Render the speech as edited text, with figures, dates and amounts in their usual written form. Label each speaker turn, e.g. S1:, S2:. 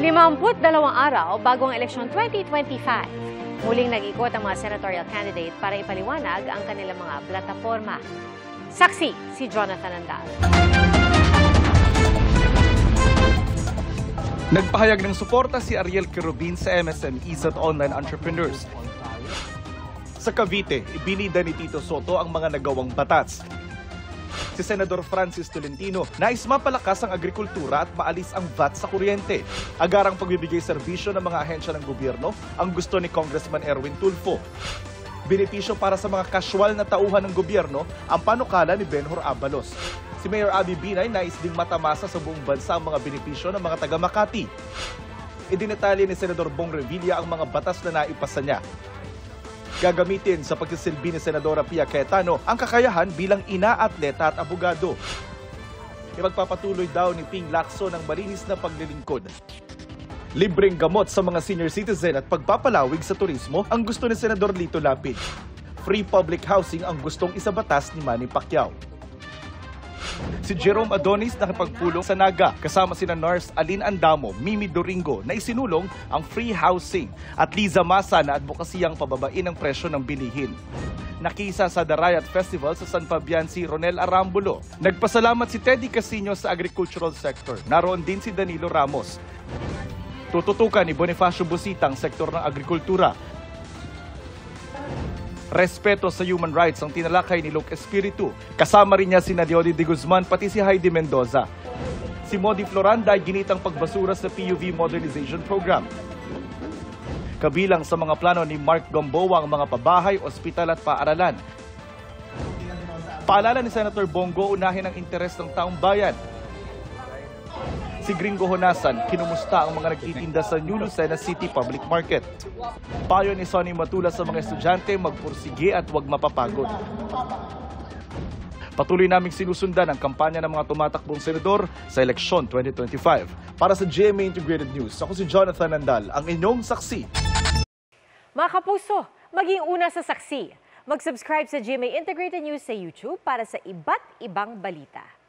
S1: 52 araw bago ang eleksyon 2025. Muling nag-ikot ang mga senatorial candidate para ipaliwanag ang kanilang mga plataforma. Saksi si Jonathan Andal.
S2: Nagpahayag ng suporta si Ariel Querubin sa MSMEs at online entrepreneurs. Sa Cavite, ibinida ni Tito Soto ang mga nagawang batas. Si Senador Francis Tolentino nais mapalakas ang agrikultura at maalis ang VAT sa kuryente. Agarang pagbibigay serbisyo ng mga ahensya ng gobyerno ang gusto ni Congressman Erwin Tulfo. Benepisyo para sa mga kasyual na tauhan ng gobyerno ang panukala ni Benhur Abalos. Si Mayor Abby Binay nais ding matamasa sa buong bansa ang mga benepisyo ng mga taga Makati. Idinetalye ni Senador Bong Revilla ang mga batas na naipasa niya. Gagamitin sa pagsisilbi ni Senadora Pia Cayetano ang kakayahan bilang ina, atleta at abogado. Ipagpapatuloy daw ni Ping Lacson ang malinis na paglilingkod. Libreng gamot sa mga senior citizen at pagpapalawig sa turismo ang gusto ni Senador Lito Lapid. Free public housing ang gustong isabatas ni Manny Pacquiao. Si Jerome Adonis nakipagpulong sa Naga kasama sina Nurse Alin Andamo, Mimi Doringo na isinulong ang free housing at Liza Masa na advokasiyang pababain ang presyo ng bilihin. Nakisa sa The Riot Festival sa San Fabian si Ronel Arambulo. Nagpasalamat si Teddy Casino sa agricultural sector. Naroon din si Danilo Ramos. Tututukan ni Bonifacio Busita ang sektor ng agrikultura. Respeto sa human rights ang tinalakay ni Luke Espiritu. Kasama rin niya si Diody de Guzman pati si Heidi Mendoza. Si Modi Floranda ay ginitang pagbasura sa PUV Modernization Program. Kabilang sa mga plano ni Mark Gamboa ang mga pabahay, ospital at paaralan. Paalala ni Senator Bongo, unahin ang interes ng taong bayan. Si Gringo Honasan, kinumusta ang mga nagtitinda sa New Lucena City Public Market. Payo ni Sonny Matula sa mga estudyante, magpursige at huwag mapapagod. Patuloy naming sinusundan ang kampanya ng mga tumatakbong senador sa eleksyon 2025. Para sa GMA Integrated News, ako si Jonathan Andal, ang inyong saksi.
S1: Mga kapuso, maging una sa saksi. Mag-subscribe sa GMA Integrated News sa YouTube para sa iba't ibang balita.